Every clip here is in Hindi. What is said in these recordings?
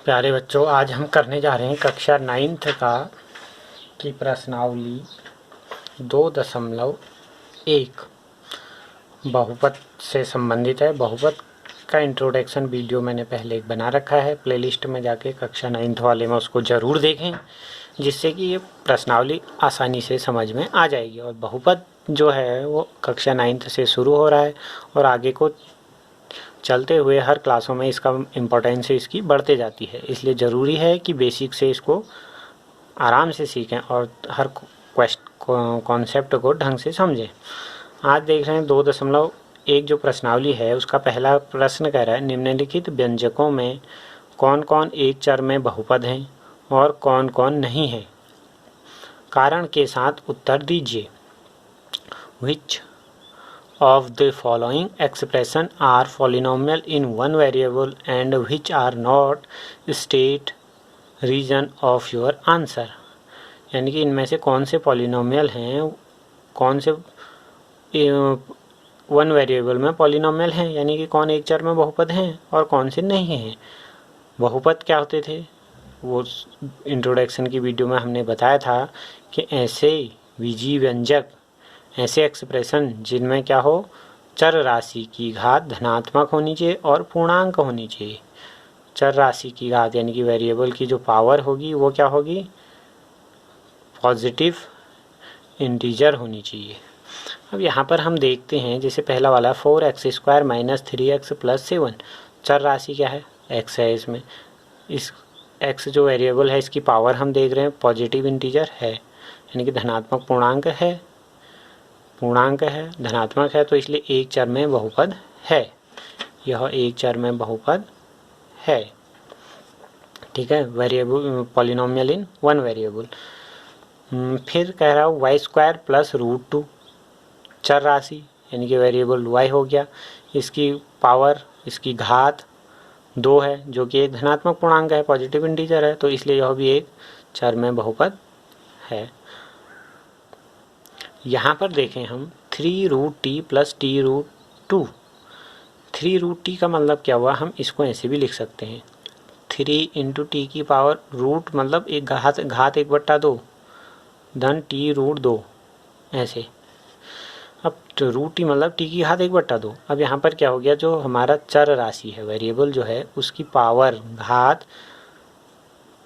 प्यारे बच्चों, आज हम करने जा रहे हैं कक्षा 9th की प्रश्नावली 2.1 बहुपद से संबंधित है। बहुपद का इंट्रोडक्शन वीडियो मैंने पहले एक बना रखा है, प्लेलिस्ट में जाके कक्षा 9th वाले में उसको ज़रूर देखें, जिससे कि ये प्रश्नावली आसानी से समझ में आ जाएगी। और बहुपद जो है वो कक्षा 9th से शुरू हो रहा है और आगे को चलते हुए हर क्लासों में इसका इम्पोर्टेंस इसकी बढ़ते जाती है। इसलिए ज़रूरी है कि बेसिक से इसको आराम से सीखें और हर कॉन्सेप्ट को ढंग से समझें। आज देख रहे हैं 2.1 जो प्रश्नावली है उसका पहला प्रश्न कह रहा है, निम्नलिखित व्यंजकों में कौन कौन एक चर में बहुपद हैं और कौन कौन नहीं है। कारण के साथ उत्तर दीजिए। विच of the following expression are polynomial in one variable and which are not state region of your answer। यानी कि इनमें से कौन से पॉलिनोमियल हैं, कौन से वन वेरिएबल में पॉलिनोमियल हैं, यानी कि कौन एक चर में बहुपद हैं और कौन से नहीं हैं। बहुपद क्या होते थे वो इंट्रोडक्शन की वीडियो में हमने बताया था कि ऐसे बीजीय व्यंजक, ऐसे एक्सप्रेशन जिनमें क्या हो, चर राशि की घात धनात्मक होनी चाहिए और पूर्णांक होनी चाहिए। चर राशि की घात यानी कि वेरिएबल की जो पावर होगी वो क्या होगी, पॉजिटिव इंटीजर होनी चाहिए। अब यहाँ पर हम देखते हैं, जैसे पहला वाला 4x² - 3x + 7। चर राशि क्या है, x है। इसमें इस x जो वेरिएबल है इसकी पावर हम देख रहे हैं पॉजिटिव इंटीजर है, यानी कि धनात्मक पूर्णांक है, धनात्मक है, तो इसलिए एक चर में बहुपद है। यह एक चर में बहुपद है, ठीक है। Variable polynomial in one variable. फिर कह रहा हूँ y² + √2 चर राशि यानी कि वेरिएबल y हो गया, इसकी पावर, इसकी घात 2 है जो कि एक धनात्मक पूर्णांक है, पॉजिटिव इंटीजर है, तो इसलिए यह भी एक चर में बहुपद है। यहाँ पर देखें हम 3√t + t√2। 3√t का मतलब क्या हुआ, हम इसको ऐसे भी लिख सकते हैं 3 × t की पावर रूट मतलब एक घात 1/2 धन t√2 ऐसे। अब √t मतलब t की घात 1/2। अब यहाँ पर क्या हो गया, जो हमारा चर राशि है, वेरिएबल जो है उसकी पावर घात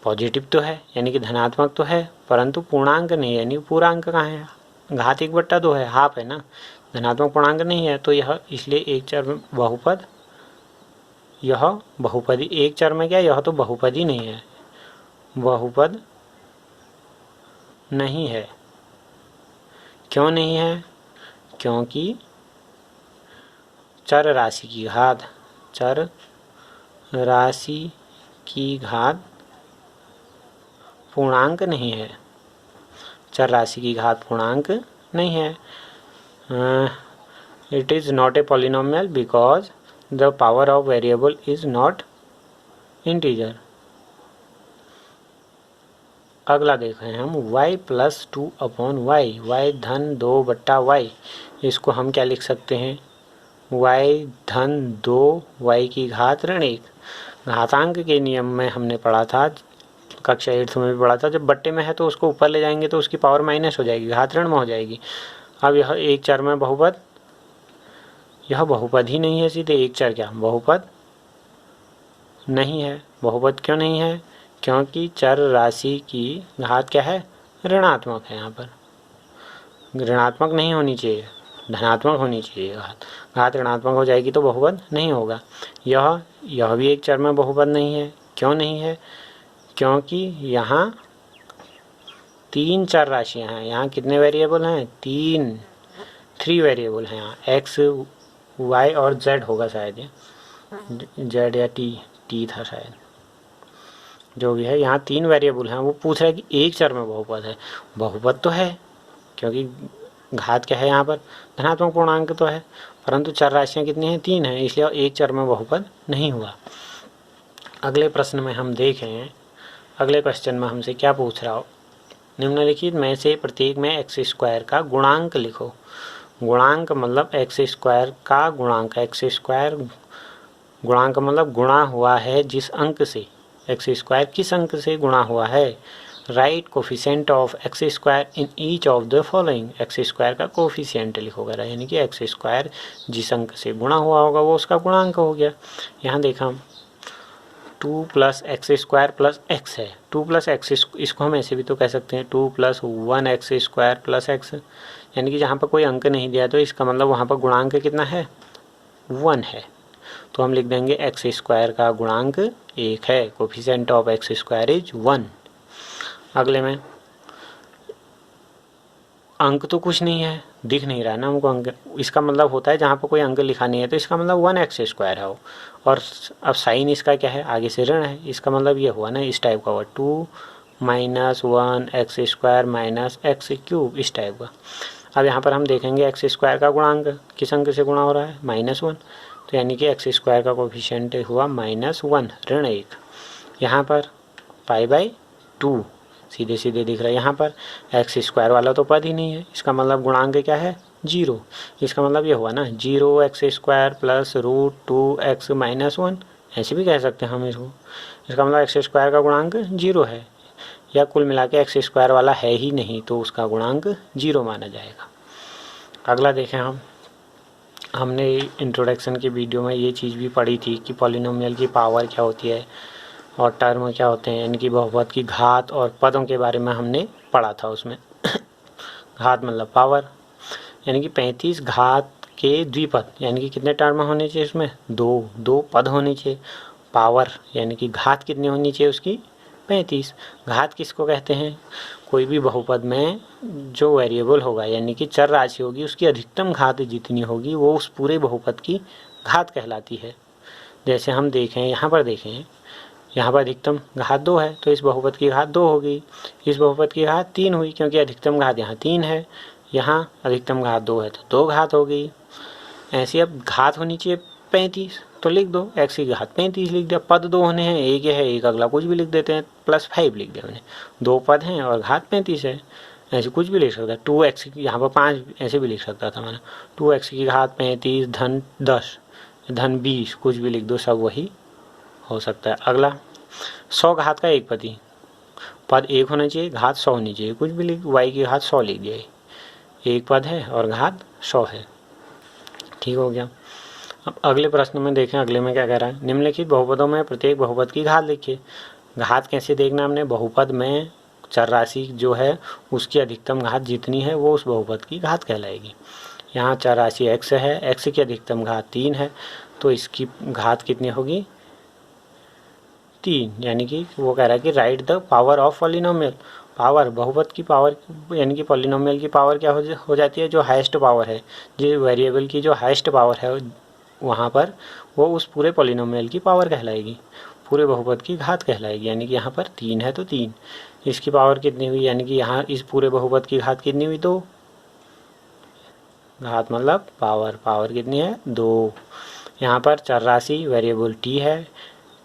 पॉजिटिव तो है यानी कि धनात्मक तो है, परंतु पूर्णांक नहीं है, यानी पूर्णांक कहाँ है, घात 1/2 है, हाफ है ना, धनात्मक पूर्णांक नहीं है, तो यह इसलिए एक चर में बहुपद, यह बहुपदी एक चर में क्या, यह तो बहुपदी नहीं है, बहुपद नहीं है। क्यों नहीं है, क्योंकि चर राशि की घात पूर्णांक नहीं है, चर राशि की घात पूर्णांक नहीं है। It is not a polynomial because the power of variable is not integer. अगला देख रहे हैं हम y + 2/y, y धन 2/y, इसको हम क्या लिख सकते हैं, y धन 2y की घात ऋण 1। घातांक के नियम में हमने पढ़ा था, कक्षा 8th में भी पढ़ा था, जब बट्टे में है तो उसको ऊपर ले जाएंगे तो उसकी पावर माइनस हो जाएगी, घात ऋण में हो जाएगी। अब यह एक चर में बहुपद, यह बहुपद ही नहीं है, सीधे एक चर क्या बहुपद नहीं है। बहुपद क्यों नहीं है, क्योंकि चर राशि की घात क्या है, ऋणात्मक है। यहाँ पर ऋणात्मक नहीं होनी चाहिए, धनात्मक होनी चाहिए। घात ऋणात्मक हो जाएगी तो बहुपद नहीं होगा। यह भी एक चर में बहुपद नहीं है। क्यों नहीं है, क्योंकि यहाँ 3 चर राशियाँ हैं। यहाँ कितने वेरिएबल हैं, 3 वेरिएबल हैं। यहाँ x, y और z होगा शायद, ये z या t था शायद, जो भी है, यहाँ 3 वेरिएबल हैं। वो पूछ रहा है कि एक चर में बहुपद है। बहुपद तो है क्योंकि घात क्या है, यहाँ पर धनात्मक पूर्णांक तो है, परंतु चर राशियाँ कितनी हैं, 3 हैं, इसलिए एक चर में बहुपद नहीं हुआ। अगले प्रश्न में हम देखें, अगले क्वेश्चन में हमसे क्या पूछ रहा हो, निम्नलिखित में से प्रत्येक में x² का गुणांक लिखो। गुणांक मतलब x² का गुणांक, x² गुणांक मतलब गुणा हुआ है जिस अंक से, एक्स स्क्वायर किस अंक से गुणा हुआ है। Right coefficient of x square in each of the following. X square का कोफिशिएंट लिखोगे, यानी कि एक्स स्क्वायर जिस अंक से गुणा हुआ होगा वो उसका गुणांक हो गया। यहाँ देखा हम 2 plus x square plus x है, 2 प्लस एक्स, इसको हम ऐसे भी तो कह सकते हैं 2 plus 1 x square plus x, यानी कि जहाँ पर कोई अंक नहीं दिया तो इसका मतलब वहाँ पर गुणांक कितना है, 1 है। तो हम लिख देंगे एक्स स्क्वायर का गुणांक 1 है। Coefficient of x square is 1। अगले में अंक तो कुछ नहीं है, दिख नहीं रहा ना हमको अंक, इसका मतलब होता है जहाँ पर कोई अंक लिखा नहीं है तो इसका मतलब 1 एक्स स्क्वायर है वो। और अब साइन इसका क्या है, आगे से ऋण है, इसका मतलब ये हुआ ना इस टाइप का हुआ 2 minus 1 x square minus x cube, इस टाइप का। अब यहाँ पर हम देखेंगे एक्स स्क्वायर का गुणांक किस अंक से गुणा हो रहा है, -1, तो यानी कि एक्स स्क्वायर का कोफिशिएंट हुआ -1 ऋण 1। यहाँ पर π/2 सीधे सीधे दिख रहा है। यहाँ पर एक्स स्क्वायर वाला तो पद ही नहीं है, इसका मतलब गुणांक क्या है, 0। इसका मतलब ये हुआ ना 0 एक्स स्क्वायर प्लस √2x - 1, ऐसे भी कह सकते हैं हम इसको। इसका मतलब एक्स स्क्वायर का गुणांक 0 है, या कुल मिला के एक्स स्क्वायर वाला है ही नहीं तो उसका गुणांक 0 माना जाएगा। अगला देखें हमने इंट्रोडक्शन की वीडियो में ये चीज़ भी पढ़ी थी कि पॉलिनोमियल की पावर क्या होती है और टर्म क्या होते हैं, यानी कि बहुपद की घात और पदों के बारे में हमने पढ़ा था उसमें। घात मतलब पावर, यानी कि 35 घात के द्विपद, यानी कि कितने टर्म होने चाहिए उसमें, 2 पद होने चाहिए। पावर यानी कि घात कितनी होनी चाहिए उसकी, 35। घात किसको कहते हैं, कोई भी बहुपद में जो वेरिएबल होगा यानी कि चर राशि होगी उसकी अधिकतम घात जितनी होगी वो उस पूरे बहुपद की घात कहलाती है। जैसे हम देखें यहाँ पर अधिकतम घात 2 है तो इस बहुपद की घात 2 होगी, इस बहुपद की घात 3 हुई क्योंकि अधिकतम घात यहाँ 3 है, यहाँ अधिकतम घात 2 है तो 2 घात हो गई। ऐसी अब घात होनी चाहिए 35 तो लिख दो एक्स की घात 35 लिख दिया। पद 2 होने हैं, एक है एक अगला कुछ भी लिख देते हैं, +5 लिख दिया मैंने। 2 पद हैं और घात 35 है, ऐसे कुछ भी लिख सकता है। 2x यहाँ पर 5 ऐसे भी लिख सकता था मैंने, 2x की घात 35 धन 10 धन 20 कुछ भी लिख दो, सब वही हो सकता है। अगला 100 घात का एक पद 1 होना चाहिए, घात 100 होनी चाहिए, कुछ भी लिख, y की घात 100 लिख दिया, एक पद है और घात 100 है, ठीक हो गया। अब अगले प्रश्न में देखें, अगले में क्या कह रहा है, निम्नलिखित बहुपदों में प्रत्येक बहुपद की घात लिखिए। घात कैसे देखना हमने, बहुपद में चर राशि जो है उसकी अधिकतम घात जितनी है वो उस बहुपद की घात कहलाएगी। यहाँ चर राशि x है, x की अधिकतम घात 3 है तो इसकी घात कितनी होगी, 3, यानी कि वो कह रहा है कि right the power of polynomial. Power बहुपद की पावर यानी कि पॉलिनोमियल की पावर क्या हो जाती है, जो हाईएस्ट पावर है, जो वेरिएबल की जो हाईएस्ट पावर है वहाँ पर वो उस पूरे पॉलिनोमियल की पावर कहलाएगी, पूरे बहुपद की घात कहलाएगी। यानी कि यहाँ पर 3 है तो 3, इसकी पावर कितनी हुई, यानी कि यहाँ इस पूरे बहुपद की घात कितनी हुई, 2। घात मतलब पावर कितनी है, 2। यहाँ पर चर राशि वेरिएबल t है,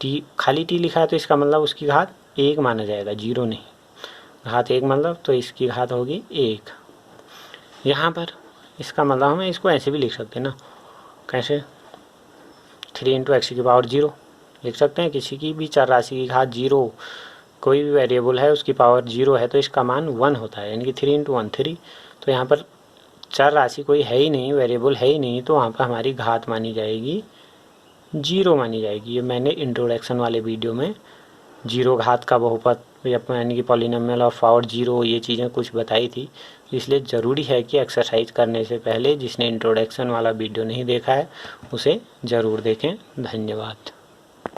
t खाली t लिखा है तो इसका मतलब उसकी घात 1 माना जाएगा, 0 नहीं। घात 1 मतलब तो इसकी घात होगी 1। यहाँ पर इसका मतलब हम इसको ऐसे भी लिख सकते हैं ना, कैसे, 3 × x की पावर 0 लिख सकते हैं। किसी की भी चर राशि की घात 0, कोई भी वेरिएबल है उसकी पावर 0 है तो इसका मान 1 होता है, यानी कि 3 × 1 3। तो यहाँ पर चर राशि कोई है ही नहीं, वेरिएबल है ही नहीं, तो वहाँ पर हमारी घात मानी जाएगी 0 मानी जाएगी। ये मैंने इंट्रोडक्शन वाले वीडियो में 0 घात का बहुपद यानी कि पॉलिनोमियल ऑफ पावर 0 ये चीज़ें कुछ बताई थी। इसलिए ज़रूरी है कि एक्सरसाइज करने से पहले जिसने इंट्रोडक्शन वाला वीडियो नहीं देखा है उसे ज़रूर देखें। धन्यवाद।